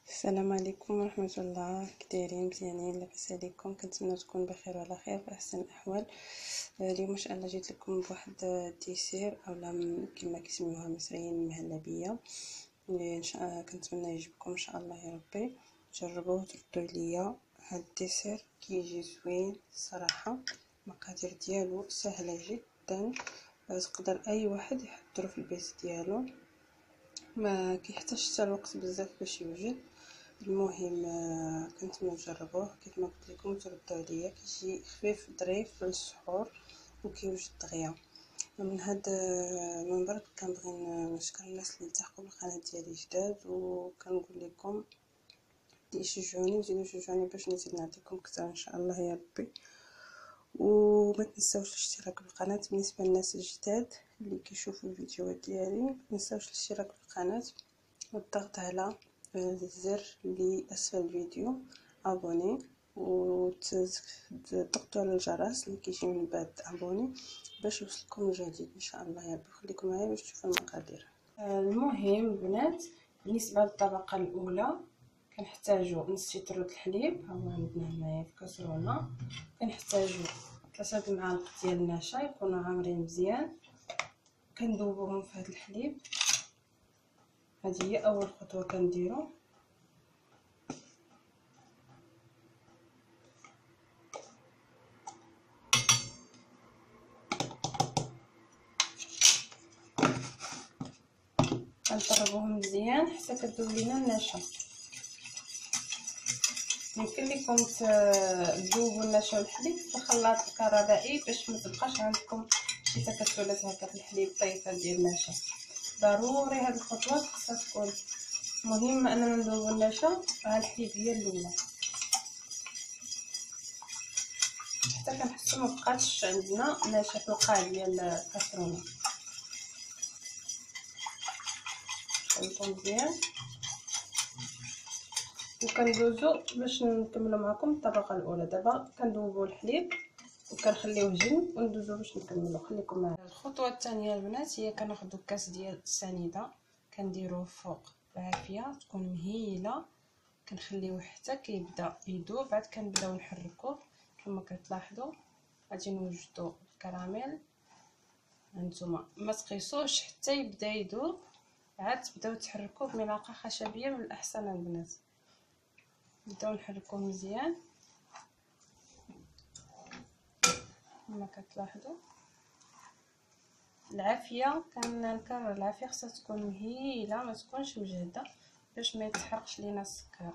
السلام عليكم ورحمة الله. كدايرين؟ مزيانين؟ لاباس عليكم؟ كنتمنى تكون بخير وعلى خير في احسن الاحوال. اليوم ان شاء الله جيت لكم بواحد الديسير اولا كما كيسميوها مصريين مهلبيه. ان شاء الله كنتمنى يعجبكم ان شاء الله يا ربي. جربوه تردوا ليا. هاد الديسير كيجي زوين صراحه. المقادير ديالو سهله جدا، تقدر اي واحد يحضروا في البيت ديالو، ما كيحتاجش حتى الوقت بزاف باش يوجد. المهم كنتمنى تجربوه كيف ما قلت لكم تردوا عليا. كيجي خفيف ظريف للسحور وكيوجد دغيا. من هاد المنبر كنبغي نشكر الناس اللي التحقوا بالقناه ديالي جداد، وكنقول لكم تشجعوني وزيدوا تشجعوني باش نزيد نعطيكم اكثر ان شاء الله يا ربي. وما تنساوش الاشتراك بالقناه بالنسبه للناس الجداد اللي كيشوفوا الفيديوهات ديالي. ما تنساوش الاشتراك بالقناه والضغط على الزر اللي اسفل الفيديو ابوني، وتضغطوا على الجرس اللي كيجي من بعد ابوني باش يوصلكم الجديد ان شاء الله يا ربي. خليكم معايا باش تشوفوا المقادير. المهم البنات، بالنسبه للطبقه الاولى كنحتاجو نص لتر الحليب، ها هو عندنا هنايا في كاسرونه. كنحتاجو 3 معالق ديال النشا يكونوا عامرين مزيان، كندوبوهم في هذا الحليب. هذه هي اول خطوه كنديرو. كنطربوهم مزيان حتى كتذوب لينا النشا. يمكن لكم تذوبوا النشا والحليب في الخلاط الكهربائي باش ما تبقاش عندكم شي تكتلات هكا في الحليب طيفه ديال النشا. ضروري هاد الخطوه خاصها تكون مهم اننا نذوبوا النشا مع الحليب هي الاولى حتى كنحسوا ما بقاتش عندنا نشا في القاع ديال الكاسرونه. خلطوا مزيان وكندوزو باش نكملوا معكم الطبقه الاولى. دابا كندوبوا الحليب وكنخليوه جنب وندوزو باش نكملوا. خليكم معايا. الخطوه الثانيه البنات هي كناخذوا كاس ديال السنيده كنديروه فوق بعافيه تكون مهيله، كنخليوه حتى كيبدا يذوب، عاد كنبداو نحركوه. كما كتلاحظوا غادي نوجدوا الكراميل. هانتوما ما تقيسوش حتى يبدا يذوب، عاد تبداو تحركوه بملعقه خشبيه من الاحسن البنات. نبداو نحركوه مزيان كما كتلاحظوا. العافيه كنكرر، العافيه خصها تكون مهيله ما تكونش مجهده باش ما يتحرقش لينا السكر.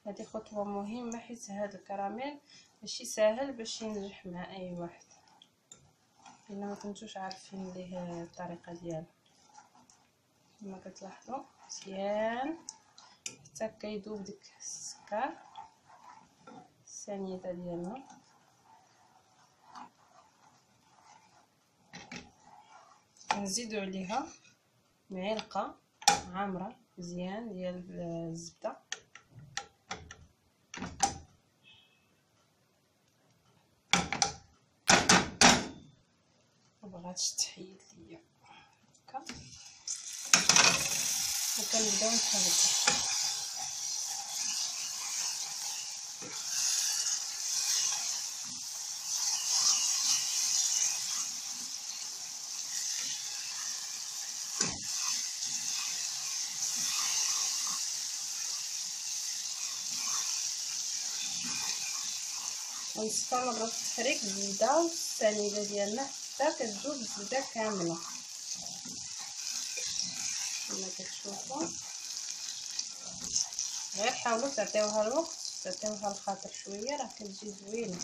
هذه خطوه مهمه حيت هذا الكراميل ماشي ساهل باش ينجح مع اي واحد الا ما كنتوش عارفين ليه الطريقه ديالو. كما كتلاحظوا مزيان حتى كيذوب ديك السكر السنيده ديالنا. نزيدو عليها معلقه عامره مزيان ديال الزبده، مبغاتش تحيد ليا هكا، وكنبداو نحركو. ونستمروا في تحريك الزبده والسنيده ديالنا حتى كتذوب الزبده كامله. كما كتشوفوا غير حاولوا تعطيوها الوقت، تعطيوها الخاطر شويه، راه كتجي زوينه.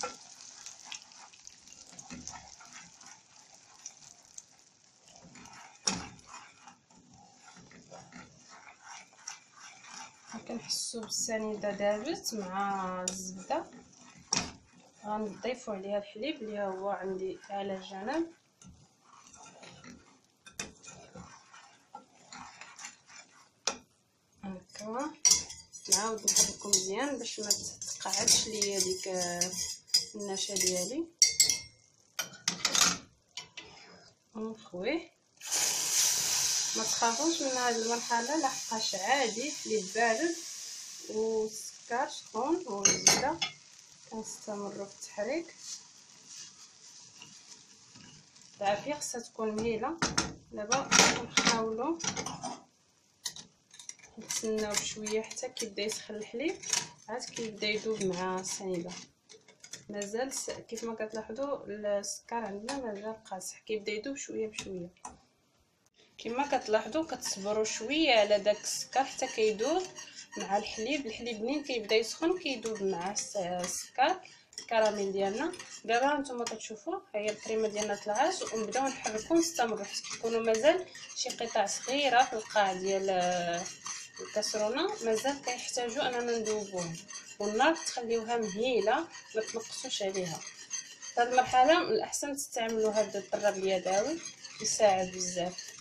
كنحسوا بالسنيده دابت مع الزبده. غنضيفوا عليها الحليب اللي هو عندي على جنب. هكا نعاود نحركو مزيان باش ما تقعدش ليا ديك النشا ديالي. ونخويه ما تخافوش من هذه المرحله لحقاش عادي حليب بارد والسكر سخون والزبده. كنستمروا في التحريك العافيه خصها تكون مهيله. دابا كنحاولوا نتسناو بشويه حتى كيبدا يسخن الحليب، عاد كيبدا يذوب مع السنيده. مازال كيف ما كتلاحظوا السكر عندنا مازال قاصح، كيبدا يذوب شويه بشويه. كما كتلاحظوا كتصبروا شويه على داك السكر حتى كيذوب مع الحليب. الحليب منين كيبدا يسخن كيذوب مع السكر الكراميل ديالنا. دابا نتوما كتشوفوا ها هي الكريمه ديالنا طلعات، ونبداو نحركوا نستمروا حتى كيكونوا مازال شي قطع صغيره في القاع ديال الكاسرونه، مازال كيحتاجوا اننا نذوبوهم. والنار تخليوها مهيله، ما تنقصوش عليها. في هذه المرحله من الاحسن تستعملوا هذا الطراب اليدوي، يساعد بزاف.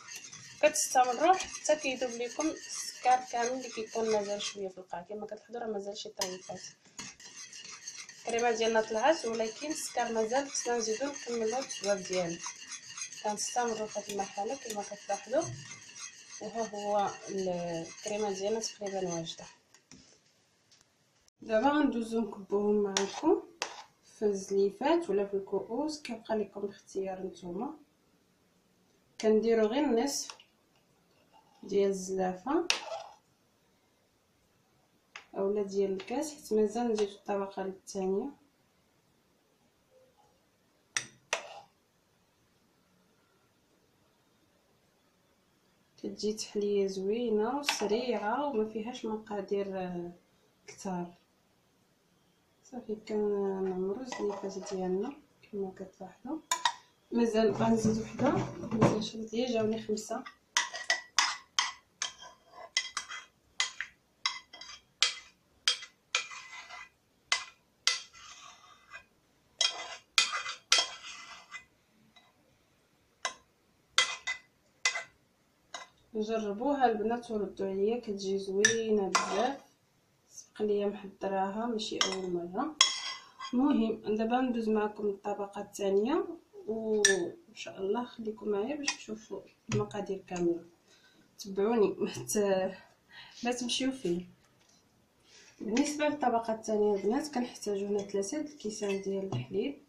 كتستمروا حتى كيذوب لكم السكر كامل اللي كيكون مازال شويه في القاع. كما كتلاحظوا راه مازال شي طريفات. الكريمه ديالنا طلعت ولكن السكر مازال، خصنا نزيدو نكملوا الذوب ديالو. كنستمروا في هذه المرحله كما كتلاحظوا. وها هو الكريمه ديالنا تقريبا واجده. دابا غندوزو نكبوهم معكم في الزليفات ولا في الكؤوس، كيبقى لكم الاختيار نتوما. كنديروا غير النصف ديال الزلافه اولا ديال الكاس، حيت مازال نزيدو الطبقه الثانيه. كتجي تحليه زوينه وسريعه وما فيهاش مقادير كثار. صافي كنعمرو الزليفات ديالنا كما كتلاحظوا. مازال غنزيد وحده، مازال شريت ليا جاوني 5. جربوها البنات وردوا عليا، كتجي زوينه بزاف. سبق ليا محضراها ماشي اول مره. المهم دابا ندوز معكم الطبقه الثانيه، وان شاء الله خليكم معايا باش تشوفوا المقادير كامله. تبعوني ما تمشيو فين. بالنسبه للطبقه الثانيه البنات كنحتاجو هنا 3 الكيسان ديال الحليب،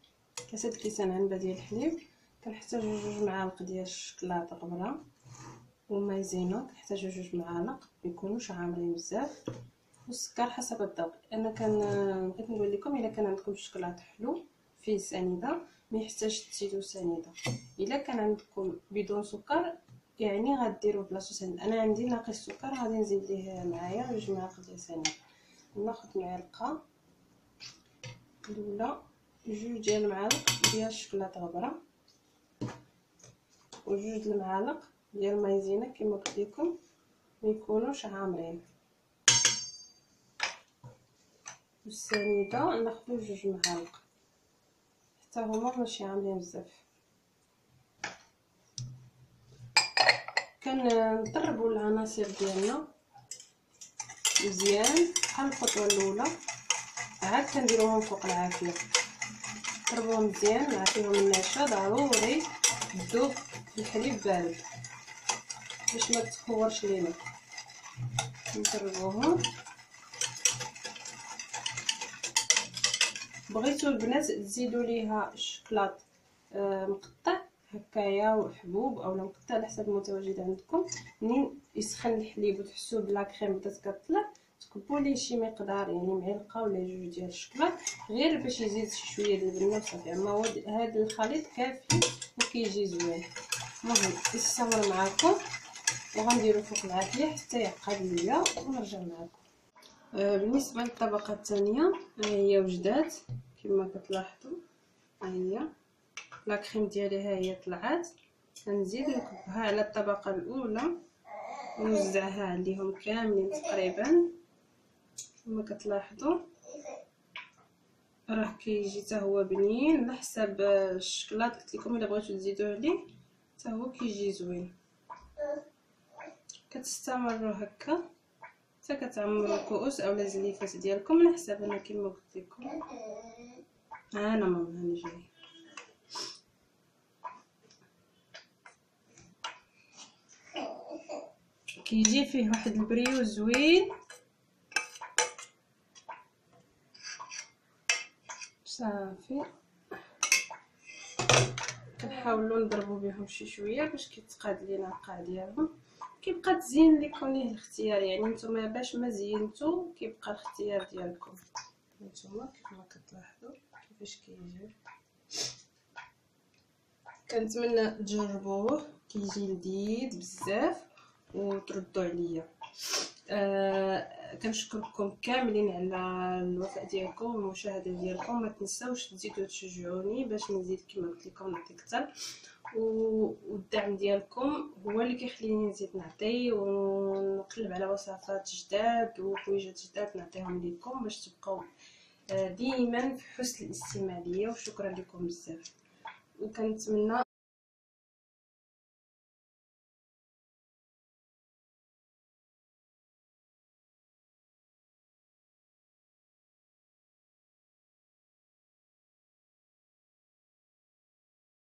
3 الكيسان عنبه ديال الحليب. كنحتاجو 2 معالق ديال الشكلاط غبره ومايزينا. كنحتاجو 2 معالق ميكونوش عامرين بزاف. والسكر حسب الذوق. انا بغيت نقول لكم الا كان عندكم الشكلاط حلو فيه سنيده ما يحتاجش تزيدوا سنيده. الا كان عندكم بدون سكر يعني غديروا بلاصه سنيده. انا عندي ناقص السكر غادي نزيد ليه معايا 2 معالق ديال سنيده. ناخذ معلقه الاولى 2 ديال المعالق ديال الشكلاط غبره و2 المعالق ديال المايزينا كما قلت لكم ما يكونوش عامرين. والسنيده ناخذ 2 معالق حتى هما ماشي عاملين بزاف. كنطربوا العناصر ديالنا مزيان بحال الخطوه الاولى، عاد كنديروهم فوق العافيه. طربوهم مزيان نعطيهم النشا، ضروري تذوب في الحليب بارد باش ما تخورش لينا. نطربوهم. بغيتو البنات تزيدوا ليها الشكلاط مقطع هكايا وحبوب اولا مقطع على حسب المتواجد عندكم. منين يسخن الحليب وتحسوا بلا كريم بدات كطلع تكبوا ليه شي مقدار يعني معلقه ولا 2 ديال الشكلاط غير باش يزيد شويه ديال البنه وصافي. اما هو هذا الخليط كافي وكيجي زوين. المهم نستمر معكم وغنديروا فوق العافيه حتى يعقد ليا ونرجع معكم. بالنسبه للطبقه الثانيه هي وجدات كما كتلاحظوا. ها هي لا كريم ديالي ها هي طلعت. غنزيد نكبها على الطبقه الاولى ونوزعها عليهم كاملين تقريبا كما كتلاحظوا. راه كيجي حتى هو بنين على حسب الشكلاط. قلت لكم الا بغيتو تزيدوا عليه حتى هو كيجي زوين. كتستمروا هكا حتى كتعمروا الكؤوس اولا الزليفات ديالكم على حسب. انا كما قلت لكم انا ماما انا جاي. كيجي فيه واحد البريو زوين. صافي كنحاولوا نضربوا بهم شي شويه باش كيتقاد لينا القاع ديالهم. كيبقى تزيين لكم ليه الاختيار، يعني نتوما باش ما زينتو كيبقى الاختيار ديالكم. نتوما كيف ما كتلاحظوا كيفاش كيجي. كنتمنى تجربوه، كيجي لذيذ بزاف وتردوا عليا. كنشكركم كاملين على الوفاء ديالكم والمشاهده ديالكم. ما تنساوش تزيدوا تشجعوني باش نزيد كما قلت لكم نعطي اكثر، والدعم ديالكم هو اللي كيخليني نزيد نعطي ونقلب على وصفات جداد وحويجات جداد نعطيهم لكم باش تبقاو ديما في حسن الاستماع ليا. وشكرا لكم بزاف، وكنتمنى